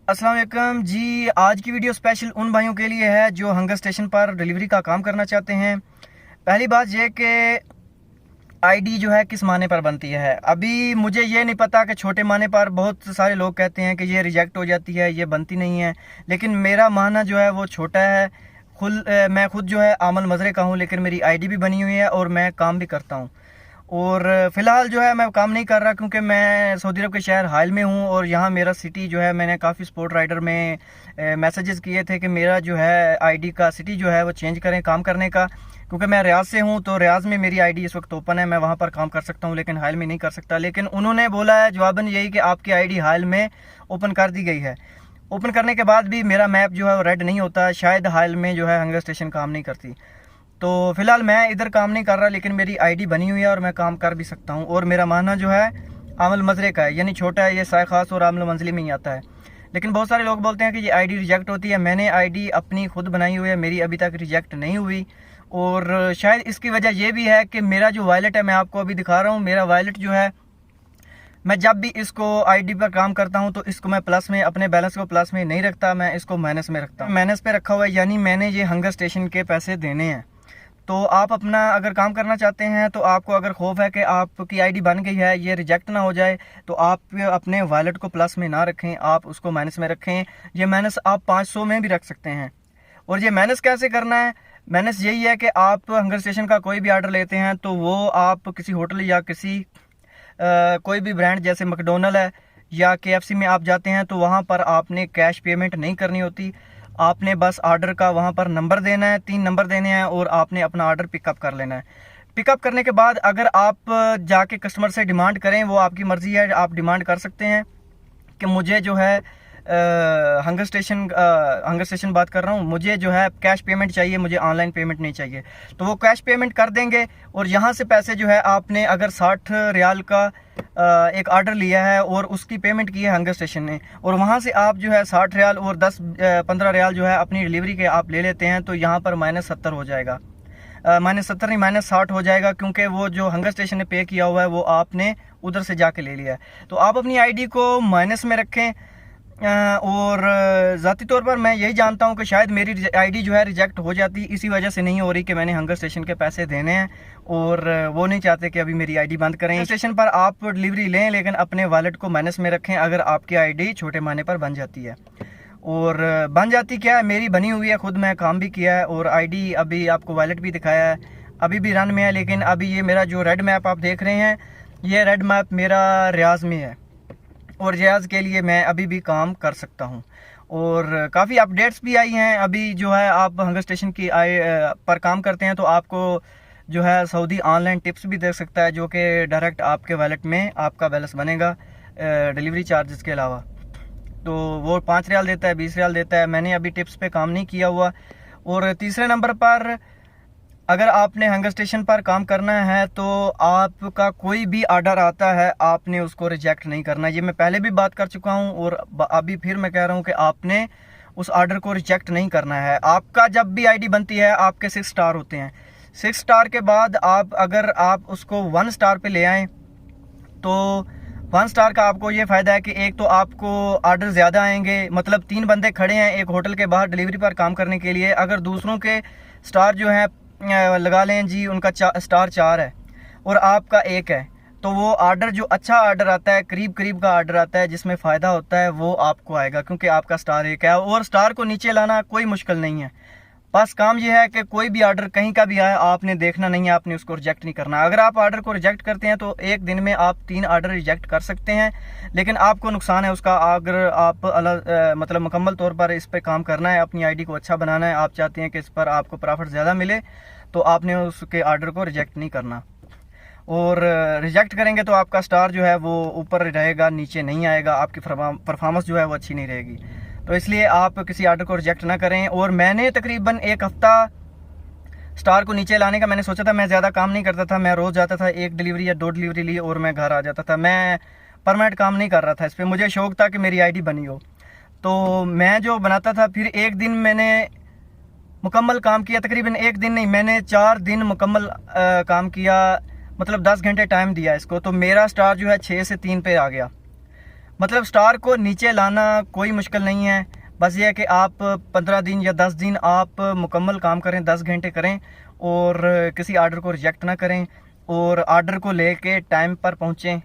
अस्सलाम वालेकुम जी। आज की वीडियो स्पेशल उन भाइयों के लिए है जो हंगर स्टेशन पर डिलीवरी का काम करना चाहते हैं। पहली बात यह कि आईडी जो है किस माने पर बनती है। अभी मुझे ये नहीं पता कि छोटे माने पर बहुत सारे लोग कहते हैं कि ये रिजेक्ट हो जाती है, ये बनती नहीं है, लेकिन मेरा माना जो है वो छोटा है। मैं खुद जो है आमल मजरे का हूँ, लेकिन मेरी आईडी भी बनी हुई है और मैं काम भी करता हूँ। और फ़िलहाल जो है मैं काम नहीं कर रहा क्योंकि मैं सऊदी अरब के शहर हाइल में हूँ और यहाँ मेरा सिटी जो है, मैंने काफ़ी स्पोर्ट राइडर में मैसेजेस किए थे कि मेरा जो है आईडी का सिटी जो है वो चेंज करें काम करने का, क्योंकि मैं रियाज से हूँ तो रियाज में मेरी आईडी इस वक्त ओपन है, मैं वहाँ पर काम कर सकता हूँ लेकिन हाइल में नहीं कर सकता। लेकिन उन्होंने बोला है जवाबन यही कि आपकी आईडी हाइल में ओपन कर दी गई है। ओपन करने के बाद भी मेरा मैप जो है वो रेड नहीं होता, शायद हाइल में जो है हंगर स्टेशन काम नहीं करती। तो फिलहाल मैं इधर काम नहीं कर रहा, लेकिन मेरी आईडी बनी हुई है और मैं काम कर भी सकता हूँ। और मेरा माना जो है आमल मजरे का है, यानी छोटा है, ये साय खास और आमल मंजली में ही आता है। लेकिन बहुत सारे लोग बोलते हैं कि ये आईडी रिजेक्ट होती है। मैंने आईडी अपनी खुद बनाई हुई है, मेरी अभी तक रिजेक्ट नहीं हुई। और शायद इसकी वजह यह भी है कि मेरा जो वॉलेट है, मैं आपको अभी दिखा रहा हूँ, मेरा वॉलेट जो है, मैं जब भी इसको आईडी पर काम करता हूं तो इसको मैं प्लस में, अपने बैलेंस को प्लस में नहीं रखता, मैं इसको माइनस में रखता हूं। माइनस पे रखा हुआ है, यानी मैंने ये हंगर स्टेशन के पैसे देने हैं। तो आप अपना अगर काम करना चाहते हैं तो आपको अगर खौफ है कि आपकी आईडी बन गई है, ये रिजेक्ट ना हो जाए, तो आप अपने वॉलेट को प्लस में ना रखें, आप उसको माइनस में रखें। ये माइनस आप 500 में भी रख सकते हैं। और ये माइनस कैसे करना है? माइनस यही है कि आप हंगर स्टेशन का कोई भी ऑर्डर लेते हैं तो वो आप किसी होटल या किसी कोई भी ब्रांड जैसे मैकडोनल्ड है या केएफसी में आप जाते हैं तो वहाँ पर आपने कैश पेमेंट नहीं करनी होती। आपने बस ऑर्डर का वहाँ पर नंबर देना है, 3 नंबर देने हैं और आपने अपना ऑर्डर पिकअप कर लेना है। पिकअप करने के बाद अगर आप जाके कस्टमर से डिमांड करें, वो आपकी मर्ज़ी है, आप डिमांड कर सकते हैं कि मुझे जो है हंगर स्टेशन बात कर रहा हूँ, मुझे जो है कैश पेमेंट चाहिए, मुझे ऑनलाइन पेमेंट नहीं चाहिए। तो वो कैश पेमेंट कर देंगे और यहाँ से पैसे जो है, आपने अगर 60 रियाल का एक ऑर्डर लिया है और उसकी पेमेंट की है हंगर स्टेशन ने, और वहाँ से आप जो है 60 रियाल और 10-15 रियाल जो है अपनी डिलीवरी के आप ले लेते हैं, तो यहाँ पर -70 हो जाएगा। -70 नहीं, -60 हो जाएगा, क्योंकि वो जो हंगर स्टेशन ने पे किया हुआ है वो आपने उधर से जाके ले लिया है। तो आप अपनी आईडी को माइनस में रखें। और ज़ाती तौर पर मैं यही जानता हूँ कि शायद मेरी आईडी जो है रिजेक्ट हो जाती, इसी वजह से नहीं हो रही कि मैंने हंगर स्टेशन के पैसे देने हैं और वो नहीं चाहते कि अभी मेरी आईडी बंद करें। स्टेशन पर आप डिलीवरी लें, लेकिन अपने वॉलेट को माइनस में रखें अगर आपकी आईडी छोटे माने पर बन जाती है। और बन जाती क्या है, मेरी बनी हुई है, खुद मैं काम भी किया है और आईडी अभी आपको वॉलेट भी दिखाया है, अभी भी रन में है। लेकिन अभी ये मेरा जो रेड मैप आप देख रहे हैं, ये रेड मैप मेरा रियाज में है और रियाज के लिए मैं अभी भी काम कर सकता हूं। और काफ़ी अपडेट्स भी आई हैं। अभी जो है आप हंगर स्टेशन की पर काम करते हैं तो आपको जो है सऊदी ऑनलाइन टिप्स भी दे सकता है, जो कि डायरेक्ट आपके वॉलेट में आपका बैलेंस बनेगा डिलीवरी चार्जेस के अलावा। तो वो 5 रियाल देता है, 20 रियाल देता है। मैंने अभी टिप्स पे काम नहीं किया हुआ। और तीसरे नंबर पर, अगर आपने हंगर स्टेशन पर काम करना है तो आपका कोई भी ऑर्डर आता है, आपने उसको रिजेक्ट नहीं करना। ये मैं पहले भी बात कर चुका हूँ और अभी फिर मैं कह रहा हूँ कि आपने उस ऑर्डर को रिजेक्ट नहीं करना है। आपका जब भी आईडी बनती है, आपके 6 स्टार होते हैं। 6 स्टार के बाद अगर आप उसको 1 स्टार पे ले आएँ तो 1 स्टार का आपको ये फ़ायदा है कि एक तो आपको ऑर्डर ज़्यादा आएंगे, मतलब 3 बंदे खड़े हैं एक होटल के बाहर डिलीवरी पर काम करने के लिए। अगर दूसरों के स्टार जो है लगा लें जी, उनका स्टार 4 है और आपका 1 है, तो वो ऑर्डर जो अच्छा ऑर्डर आता है, करीब करीब का ऑर्डर आता है जिसमें फ़ायदा होता है, वो आपको आएगा क्योंकि आपका स्टार 1 है। और स्टार को नीचे लाना कोई मुश्किल नहीं है, बस काम ये है कि कोई भी ऑर्डर कहीं का भी आए, आपने देखना नहीं है, आपने उसको रिजेक्ट नहीं करना। अगर आप ऑर्डर को रिजेक्ट करते हैं तो एक दिन में आप 3 ऑर्डर रिजेक्ट कर सकते हैं, लेकिन आपको नुकसान है उसका। अगर आप मतलब मुकम्मल तौर पर इस पर काम करना है, अपनी आईडी को अच्छा बनाना है, आप चाहते हैं कि इस पर आपको प्रॉफिट ज़्यादा मिले, तो आपने उसके ऑर्डर को रिजेक्ट नहीं करना। और रिजेक्ट करेंगे तो आपका स्टार जो है वो ऊपर रहेगा, नीचे नहीं आएगा, आपकी परफॉर्मेंस जो है वो अच्छी नहीं रहेगी। तो इसलिए आप किसी ऑर्डर को रिजेक्ट ना करें। और मैंने तकरीबन 1 हफ़्ता स्टार को नीचे लाने का मैंने सोचा था। मैं ज़्यादा काम नहीं करता था, मैं रोज़ जाता था, 1 डिलीवरी या 2 डिलीवरी ली और मैं घर आ जाता था। मैं परमानेंट काम नहीं कर रहा था इस पर, मुझे शौक़ था कि मेरी आईडी बनी हो। तो मैं जो बनाता था, फिर एक दिन मैंने मुकम्मल काम किया, तकरीबन एक दिन नहीं, मैंने 4 दिन मुकम्मल काम किया, मतलब 10 घंटे टाइम दिया इसको। तो मेरा स्टार जो है 6 से 3 पे आ गया मतलब स्टार को नीचे लाना कोई मुश्किल नहीं है, बस ये है कि आप 15 दिन या 10 दिन आप मुकम्मल काम करें, 10 घंटे करें और किसी आर्डर को रिजेक्ट ना करें और आर्डर को लेके टाइम पर पहुँचें,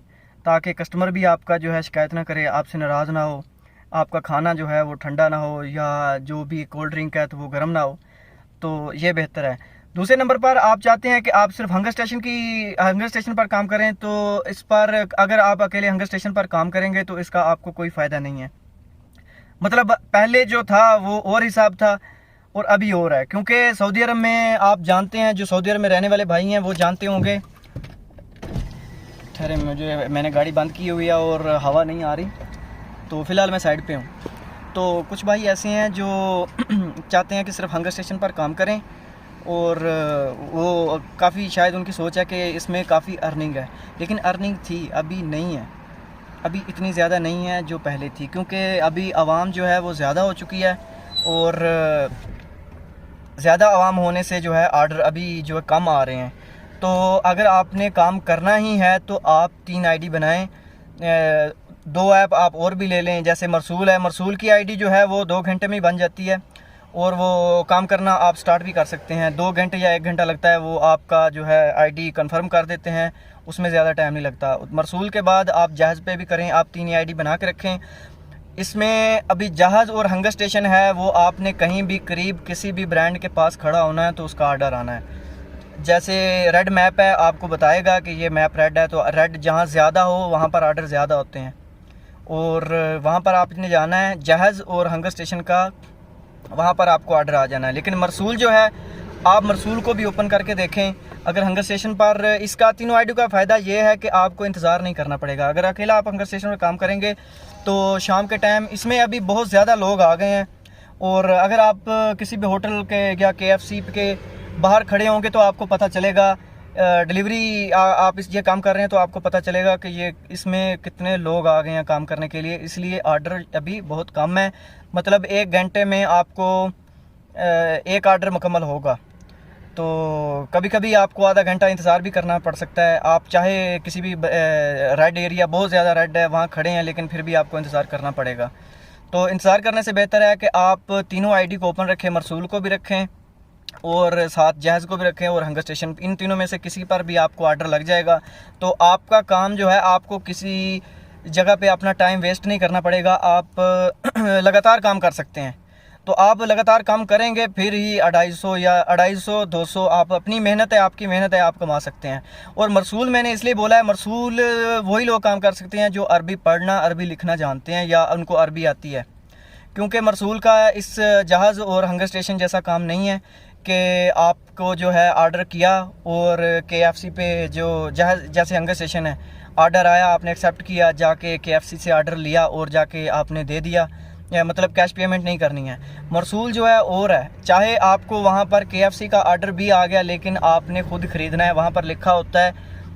ताकि कस्टमर भी आपका जो है शिकायत ना करे, आपसे नाराज़ ना हो, आपका खाना जो है वो ठंडा ना हो या जो भी कोल्ड ड्रिंक है तो वो गर्म ना हो, तो ये बेहतर है। दूसरे नंबर पर आप चाहते हैं कि आप सिर्फ हंगर स्टेशन पर काम करें, तो इस पर अगर आप अकेले हंगर स्टेशन पर काम करेंगे तो इसका आपको कोई फ़ायदा नहीं है। मतलब पहले जो था वो और हिसाब था और अभी और है, क्योंकि सऊदी अरब में आप जानते हैं, जो सऊदी अरब में रहने वाले भाई हैं वो जानते होंगे। ठहरे, मैंने गाड़ी बंद की हुई है और हवा नहीं आ रही, तो फ़िलहाल मैं साइड पे हूँ। तो कुछ भाई ऐसे हैं जो चाहते हैं कि सिर्फ हंगर स्टेशन पर काम करें और वो काफ़ी शायद उनकी सोच है कि इसमें काफ़ी अर्निंग है, लेकिन अर्निंग थी, अभी नहीं है, अभी इतनी ज़्यादा नहीं है जो पहले थी, क्योंकि अभी आवाम जो है वो ज़्यादा हो चुकी है और ज़्यादा आवाम होने से जो है आर्डर अभी जो है कम आ रहे हैं। तो अगर आपने काम करना ही है तो आप 3 आईडी बनाएं, 2 ऐप आप और भी ले लें, जैसे मरसूल है, मरसूल की आईडी जो है वो 2 घंटे में ही बन जाती है और वो काम करना आप स्टार्ट भी कर सकते हैं, 2 घंटे या 1 घंटा लगता है, वो आपका जो है आईडी कंफर्म कर देते हैं, उसमें ज़्यादा टाइम नहीं लगता। मरसूल के बाद आप जहाज़ पे भी करें, आप 3 आईडी बना के रखें। इसमें अभी जहाज़ और हंगर स्टेशन है वो आपने कहीं भी करीब किसी भी ब्रांड के पास खड़ा होना है तो उसका आर्डर आना है। जैसे रेड मैप है, आपको बताएगा कि ये मैप रेड है, तो रेड जहाँ ज़्यादा हो वहाँ पर आर्डर ज़्यादा होते हैं और वहाँ पर आपने जाना है। जहाज़ और हंगर स्टेशन का वहाँ पर आपको आर्डर आ जाना है। लेकिन मरसूल जो है, आप मरसूल को भी ओपन करके देखें। अगर हंगर स्टेशन पर इसका तीनों आईडी का फ़ायदा ये है कि आपको इंतज़ार नहीं करना पड़ेगा। अगर अकेला आप हंगर स्टेशन पर काम करेंगे तो शाम के टाइम इसमें अभी बहुत ज़्यादा लोग आ गए हैं और अगर आप किसी भी होटल के या KFC के बाहर खड़े होंगे तो आपको पता चलेगा, डिलीवरी आप ये काम कर रहे हैं तो आपको पता चलेगा कि ये इसमें कितने लोग आ गए हैं काम करने के लिए। इसलिए आर्डर अभी बहुत कम है, मतलब 1 घंटे में आपको 1 आर्डर मुकम्मल होगा। तो कभी कभी आपको आधा घंटा इंतज़ार भी करना पड़ सकता है। आप चाहे किसी भी रेड एरिया, बहुत ज़्यादा रेड है, वहाँ खड़े हैं, लेकिन फिर भी आपको इंतज़ार करना पड़ेगा। तो इंतज़ार करने से बेहतर है कि आप तीनों आईडी को ओपन रखें, मरसूल को भी रखें और साथ जहाज़ को भी रखें और हंगर स्टेशन, इन तीनों में से किसी पर भी आपको आर्डर लग जाएगा। तो आपका काम जो है, आपको किसी जगह पे अपना टाइम वेस्ट नहीं करना पड़ेगा, आप लगातार काम कर सकते हैं। तो आप लगातार काम करेंगे फिर ही 250 या 250 आप, अपनी मेहनत है, आपकी मेहनत है, आप कमा सकते हैं। और मरसूल मैंने इसलिए बोला है, मरसूल वही लोग काम कर सकते हैं जो अरबी पढ़ना, अरबी लिखना जानते हैं या उनको अरबी आती है, क्योंकि मरसूल का इस जहाज़ और हंगर स्टेशन जैसा काम नहीं है कि आपको जो है आर्डर किया और KFC पे जो जहाज़ जैसे हंगर स्टेशन है, आर्डर आया, आपने एक्सेप्ट किया, जाके KFC से आर्डर लिया और जाके आपने दे दिया, या मतलब कैश पेमेंट नहीं करनी है। मरसूल जो है और है, चाहे आपको वहाँ पर KFC का आर्डर भी आ गया लेकिन आपने खुद ख़रीदना है। वहाँ पर लिखा होता है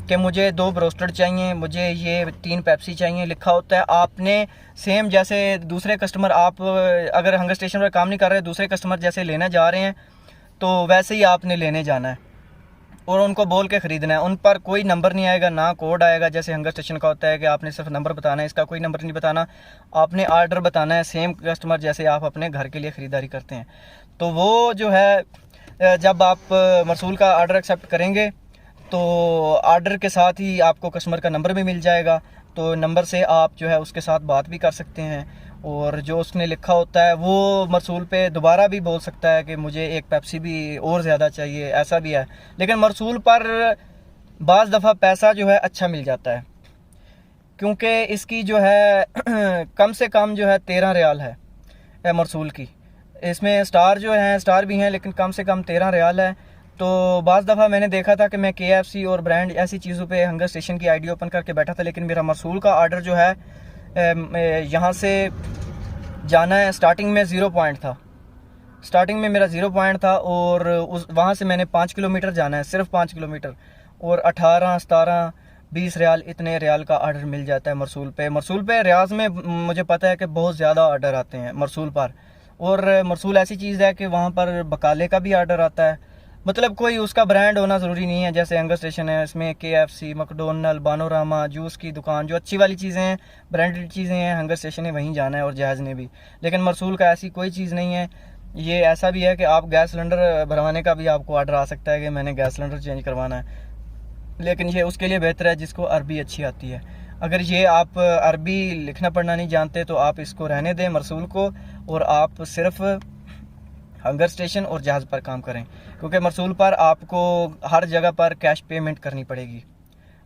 कि मुझे 2 ब्रोस्टेड चाहिए, मुझे ये 3 पेप्सी चाहिए, लिखा होता है। आपने सेम जैसे दूसरे कस्टमर, आप अगर हंगर स्टेशन पर काम नहीं कर रहे, दूसरे कस्टमर जैसे लेने जा रहे हैं तो वैसे ही आपने लेने जाना है और उनको बोल के ख़रीदना है। उन पर कोई नंबर नहीं आएगा, ना कोड आएगा, जैसे हंगर स्टेशन का होता है कि आपने सिर्फ नंबर बताना है, इसका कोई नंबर नहीं बताना, आपने आर्डर बताना है, सेम कस्टमर जैसे आप अपने घर के लिए ख़रीदारी करते हैं। तो वो जो है, जब आप मरसूल का आर्डर एक्सेप्ट करेंगे तो आर्डर के साथ ही आपको कस्टमर का नंबर भी मिल जाएगा, तो नंबर से आप जो है उसके साथ बात भी कर सकते हैं और जो उसने लिखा होता है वो मरसूल पे दोबारा भी बोल सकता है कि मुझे 1 पेप्सी भी और ज़्यादा चाहिए, ऐसा भी है। लेकिन मरसूल पर बाज़ दफ़ा पैसा जो है अच्छा मिल जाता है, क्योंकि इसकी जो है कम से कम जो है 13 रियाल है मरसूल की। इसमें स्टार जो हैं, स्टार भी हैं, लेकिन कम से कम 13 रियाल है। तो बाज़ दफ़ा मैंने देखा था कि मैं KFC और ब्रांड ऐसी चीज़ों पे हंगर स्टेशन की आईडी ओपन करके बैठा था, लेकिन मेरा मरसूल का आर्डर जो है यहाँ से जाना है, स्टार्टिंग में 0 पॉइंट था, स्टार्टिंग में मेरा 0 पॉइंट था और वहाँ से मैंने 5 किलोमीटर जाना है, सिर्फ 5 किलोमीटर, और 18, 17, 20 रियाल, इतने रियाल का आर्डर मिल जाता है मरसूल पे। मरसूल पे रियाज में मुझे पता है कि बहुत ज़्यादा आर्डर आते हैं मरसूल पर, और मरसूल ऐसी चीज़ है कि वहाँ पर बकाले का भी आर्डर आता है, मतलब कोई उसका ब्रांड होना ज़रूरी नहीं है। जैसे हंगर स्टेशन है, इसमें KFC, मैकडोनल्ड, बानोरामा, जूस की दुकान, जो अच्छी वाली चीज़ें हैं, ब्रांडेड चीज़ें हैं, हंगर स्टेशन ने वहीं जाना है और जहाज़ ने भी। लेकिन मरसूल का ऐसी कोई चीज़ नहीं है। ये ऐसा भी है कि आप गैस सिलेंडर भरवाने का भी आपको ऑर्डर आ सकता है कि मैंने गैस सिलेंडर चेंज करवाना है, लेकिन ये उसके लिए बेहतर है जिसको अरबी अच्छी आती है। अगर ये आप अरबी लिखना पढ़ना नहीं जानते तो आप इसको रहने दें मरसूल को, और आप सिर्फ हंगर स्टेशन और जहाज़ पर काम करें, क्योंकि मरसूल पर आपको हर जगह पर कैश पेमेंट करनी पड़ेगी।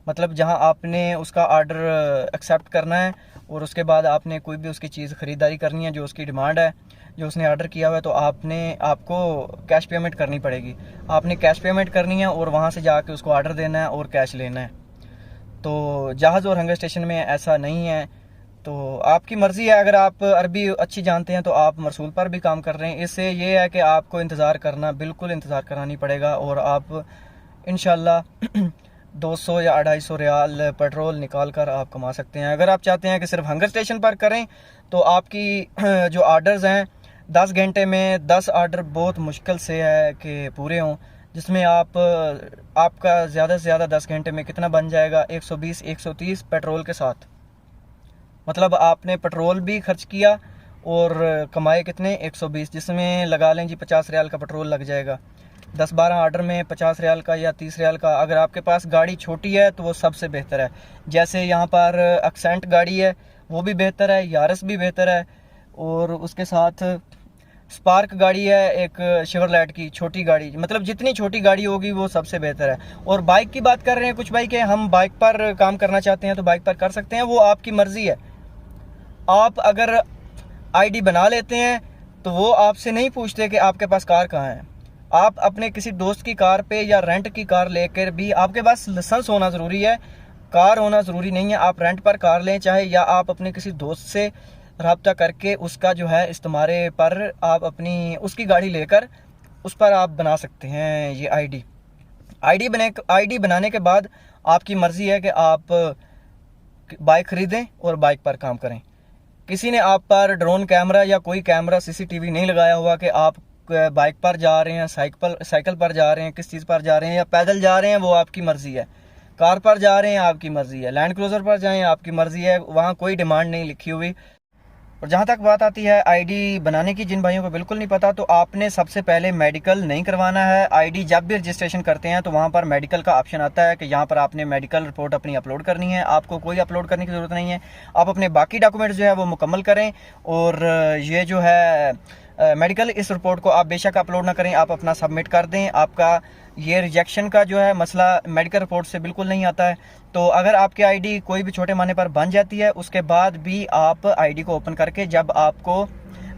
मतलब जहां आपने उसका आर्डर एक्सेप्ट करना है और उसके बाद आपने कोई भी उसकी चीज़ ख़रीदारी करनी है जो उसकी डिमांड है, जो उसने ऑर्डर किया हुआ है, तो आपको कैश पेमेंट करनी पड़ेगी। आपने कैश पेमेंट करनी है और वहां से जाके उसको ऑर्डर देना है और कैश लेना है। तो जहाज़ और हंगर स्टेशन में ऐसा नहीं है। तो आपकी मर्ज़ी है, अगर आप अरबी अच्छी जानते हैं तो आप मरसूल पर भी काम कर रहे हैं। इससे ये है कि आपको इंतज़ार करना, बिल्कुल इंतज़ार करना नहीं पड़ेगा और आप इंशाल्लाह 200 या 250 रियाल पेट्रोल निकाल कर आप कमा सकते हैं। अगर आप चाहते हैं कि सिर्फ हंगर स्टेशन पर करें तो आपकी जो आर्डर्स हैं 10 घंटे में 10 आर्डर बहुत मुश्किल से है कि पूरे हों, जिसमें आपका ज़्यादा से ज़्यादा 10 घंटे में कितना बन जाएगा, 120-130 पेट्रोल के साथ। मतलब आपने पेट्रोल भी खर्च किया और कमाए कितने, 120, जिसमें लगा लें जी 50 रियाल का पेट्रोल लग जाएगा। 10-12 आर्डर में 50 रियाल का या 30 रियाल का। अगर आपके पास गाड़ी छोटी है तो वो सबसे बेहतर है। जैसे यहाँ पर एक्सेंट गाड़ी है वो भी बेहतर है, यारस भी बेहतर है, और उसके साथ स्पार्क गाड़ी है एक शेवरलेट की छोटी गाड़ी। मतलब जितनी छोटी गाड़ी होगी वो सबसे बेहतर है। और बाइक की बात कर रहे हैं कुछ भाई के हम बाइक पर काम करना चाहते हैं तो बाइक पर कर सकते हैं, वो आपकी मर्ज़ी है। आप अगर आईडी बना लेते हैं तो वो आपसे नहीं पूछते कि आपके पास कार कहाँ है। आप अपने किसी दोस्त की कार पे या रेंट की कार लेकर भी, आपके पास लाइसेंस होना ज़रूरी है, कार होना ज़रूरी नहीं है। आप रेंट पर कार लें चाहे, या आप अपने किसी दोस्त से रब्ता करके उसका जो है इस्तेमाल पर आप अपनी उसकी गाड़ी लेकर उस पर आप बना सकते हैं ये आईडी बनाने के बाद आपकी मर्ज़ी है कि आप बाइक ख़रीदें और बाइक पर काम करें। किसी ने आप पर ड्रोन कैमरा या कोई कैमरा CCTV नहीं लगाया हुआ कि आप बाइक पर जा रहे हैं, साइकिल पर जा रहे हैं, किस चीज़ पर जा रहे हैं, या पैदल जा रहे हैं, वो आपकी मर्ज़ी है। कार पर जा रहे हैं आपकी मर्ज़ी है, लैंड क्रूज़र पर जाएं आपकी मर्ज़ी है, वहाँ कोई डिमांड नहीं लिखी हुई। और जहाँ तक बात आती है आईडी बनाने की, जिन भाइयों को बिल्कुल नहीं पता, तो आपने सबसे पहले मेडिकल नहीं करवाना है। आईडी जब भी रजिस्ट्रेशन करते हैं तो वहाँ पर मेडिकल का ऑप्शन आता है कि यहाँ पर आपने मेडिकल रिपोर्ट अपनी अपलोड करनी है। आपको कोई अपलोड करने की ज़रूरत नहीं है। आप अपने बाकी डॉक्यूमेंट्स जो है वो मुकम्मल करें, और ये जो है मेडिकल इस रिपोर्ट को आप बेशक अपलोड ना करें, आप अपना सबमिट कर दें। आपका ये रिजेक्शन का जो है मसला मेडिकल रिपोर्ट से बिल्कुल नहीं आता है। तो अगर आपकी आईडी कोई भी छोटे माने पर बन जाती है, उसके बाद भी आप आईडी को ओपन करके, जब आपको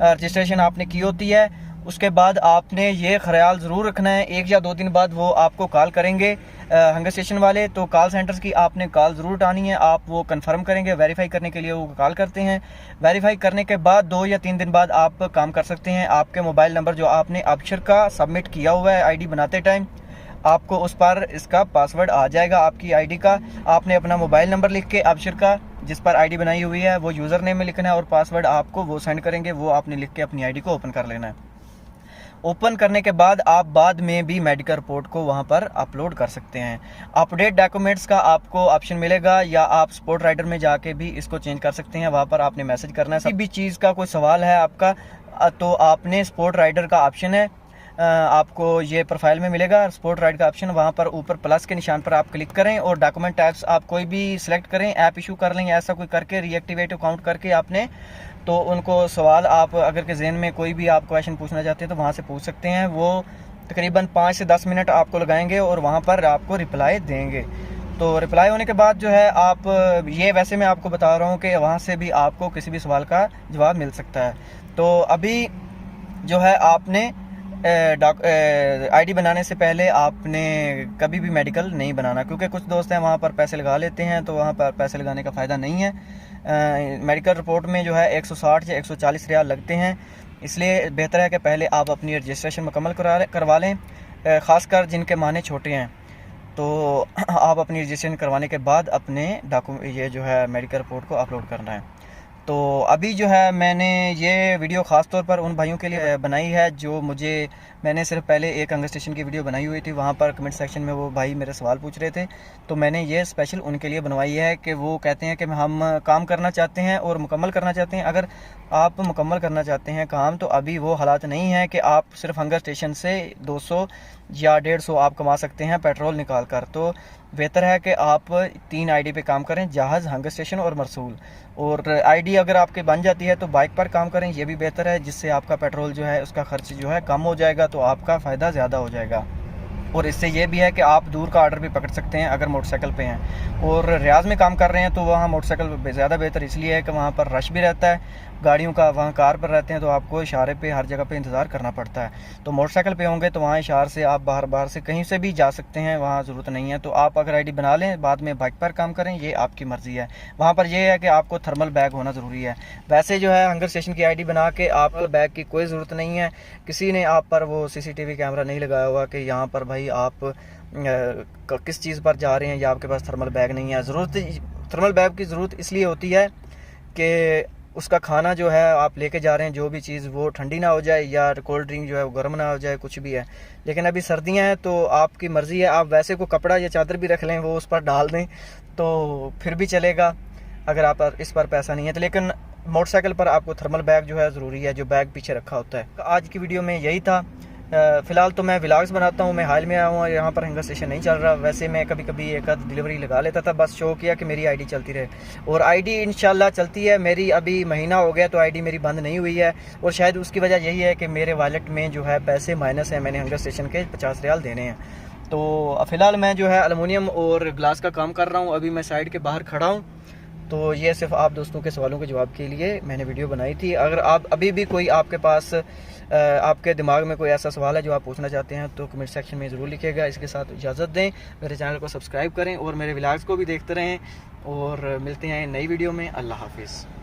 रजिस्ट्रेशन आपने की होती है, उसके बाद आपने ये ख्याल ज़रूर रखना है 1 या 2 दिन बाद वो आपको कॉल करेंगे हंगर स्टेशन वाले। तो कॉल सेंटर्स की आपने कॉल ज़रूर उठानी है। आप वो कंफर्म करेंगे, वेरीफाई करने के लिए वो कॉल करते हैं। वेरीफाई करने के बाद 2 या 3 दिन बाद आप काम कर सकते हैं। आपके मोबाइल नंबर जो आपने अबशर का सबमिट किया हुआ है आईडी बनाते टाइम, आपको उस पर इसका पासवर्ड आ जाएगा आपकी आईडी का। आपने अपना मोबाइल नंबर लिख के अबशर का जिस पर आईडी बनाई हुई है वो यूज़र नेम में लिखना है, और पासवर्ड आपको वो सेंड करेंगे, वो आपने लिख के अपनी आईडी को ओपन कर लेना है। ओपन करने के बाद आप बाद में भी मेडिकल रिपोर्ट को वहां पर अपलोड कर सकते हैं। अपडेट डॉक्यूमेंट्स का आपको ऑप्शन मिलेगा, या आप स्पोर्ट राइडर में जाके भी इसको चेंज कर सकते हैं। वहां पर आपने मैसेज करना है। किसी भी चीज़ का कोई सवाल है आपका, तो आपने स्पोर्ट राइडर का ऑप्शन है, आपको ये प्रोफाइल में मिलेगा स्पोर्ट राइड का ऑप्शन। वहाँ पर ऊपर प्लस के निशान पर आप क्लिक करें और डॉक्यूमेंट टाइप्स आप कोई भी सिलेक्ट करें, ऐप इशू कर लें, ऐसा कोई करके रीएक्टिवेट अकाउंट करके आपने, तो उनको सवाल आप अगर के ज़हन में कोई भी आप क्वेश्चन पूछना चाहते हैं तो वहाँ से पूछ सकते हैं। वो तकरीबन 5 से 10 मिनट आपको लगाएंगे और वहाँ पर आपको रिप्लाई देंगे। तो रिप्लाई होने के बाद जो है आप ये, वैसे मैं आपको बता रहा हूँ कि वहाँ से भी आपको किसी भी सवाल का जवाब मिल सकता है। तो अभी जो है आपने आईडी बनाने से पहले आपने कभी भी मेडिकल नहीं बनाना, क्योंकि कुछ दोस्त हैं वहाँ पर पैसे लगा लेते हैं, तो वहाँ पर पैसे लगाने का फ़ायदा नहीं है। मेडिकल रिपोर्ट में जो है 160 या 140 रियाल लगते हैं, इसलिए बेहतर है कि पहले आप अपनी रजिस्ट्रेशन मुकम्मल करवा लें, ख़ासकर जिनके माने छोटे हैं। तो आप अपनी रजिस्ट्रेशन करवाने के बाद अपने ये जो है मेडिकल रिपोर्ट को अपलोड करना है। तो अभी जो है मैंने ये वीडियो ख़ास तौर पर उन भाइयों के लिए बनाई है जो मैंने सिर्फ पहले एक हंगर स्टेशन की वीडियो बनाई हुई थी, वहाँ पर कमेंट सेक्शन में वो भाई मेरे सवाल पूछ रहे थे, तो मैंने ये स्पेशल उनके लिए बनवाई है कि वो कहते हैं कि हम काम करना चाहते हैं और मुकम्मल करना चाहते हैं। अगर आप मुकम्मल करना चाहते हैं काम, तो अभी वो हालात नहीं है कि आप सिर्फ हंगर स्टेशन से 200 या 150 आप कमा सकते हैं पेट्रोल निकाल कर। तो बेहतर है कि आप 3 आईडी पे काम करें, जहाज़, हंगर स्टेशन और मरसूल। और आईडी अगर आपके बन जाती है तो बाइक पर काम करें, ये भी बेहतर है, जिससे आपका पेट्रोल जो है उसका खर्च जो है कम हो जाएगा, तो आपका फ़ायदा ज़्यादा हो जाएगा। और इससे ये भी है कि आप दूर का ऑर्डर भी पकड़ सकते हैं अगर मोटरसाइकिल पे हैं। और रियाज़ में काम कर रहे हैं तो वहाँ मोटरसाइकिल ज़्यादा बेहतर इसलिए है कि वहाँ पर रश भी रहता है गाड़ियों का, वहाँ कार पर रहते हैं तो आपको इशारे पे हर जगह पे इंतज़ार करना पड़ता है। तो मोटरसाइकिल पे होंगे तो वहाँ इशारे से आप बाहर से कहीं से भी जा सकते हैं, वहाँ ज़रूरत नहीं है। तो आप अगर आईडी बना लें, बाद में बाइक पर काम करें, ये आपकी मर्ज़ी है। वहाँ पर यह है कि आपको थर्मल बैग होना ज़रूरी है। वैसे जो है हंगर स्टेशन की आईडी बना के आपको बैग की कोई ज़रूरत नहीं है। किसी ने आप पर वो CCTV कैमरा नहीं लगाया हुआ कि यहाँ पर भाई आप किस चीज़ पर जा रहे हैं या आपके पास थर्मल बैग नहीं है। थर्मल बैग की ज़रूरत इसलिए होती है कि उसका खाना जो है आप लेके जा रहे हैं, जो भी चीज़ वो ठंडी ना हो जाए या कोल्ड ड्रिंक जो है वो गर्म ना हो जाए, कुछ भी है। लेकिन अभी सर्दियां हैं तो आपकी मर्ज़ी है, आप वैसे को कपड़ा या चादर भी रख लें, वो उस पर डाल दें तो फिर भी चलेगा अगर आप इस पर पैसा नहीं है तो। लेकिन मोटरसाइकिल पर आपको थर्मल बैग जो है ज़रूरी है, जो बैग पीछे रखा होता है। आज की वीडियो में यही था। फ़िलहाल तो मैं व्लॉग्स बनाता हूँ, मैं हाल में आया हूँ, यहाँ पर हंगर स्टेशन नहीं चल रहा। वैसे मैं कभी कभी एक आध डिलीवरी लगा लेता था, बस शो किया कि मेरी आईडी चलती रहे। और आईडी इंशाल्लाह चलती है मेरी, अभी महीना हो गया तो आईडी मेरी बंद नहीं हुई है। और शायद उसकी वजह यही है कि मेरे वॉलेट में जो है पैसे माइनस है, मैंने हंगर स्टेशन के 50 रियाल देने हैं। तो फ़िलहाल मैं जो है अलुमिनियम और ग्लास का काम कर रहा हूँ, अभी मैं साइड के बाहर खड़ा हूँ। तो ये सिर्फ आप दोस्तों के सवालों के जवाब के लिए मैंने वीडियो बनाई थी। अगर आप अभी भी कोई आपके पास आपके दिमाग में कोई ऐसा सवाल है जो आप पूछना चाहते हैं तो कमेंट सेक्शन में ज़रूर लिखिएगा। इसके साथ इजाज़त दें, मेरे चैनल को सब्सक्राइब करें और मेरे व्लॉग्स को भी देखते रहें। और मिलते हैं नई वीडियो में। अल्लाह हाफिज़।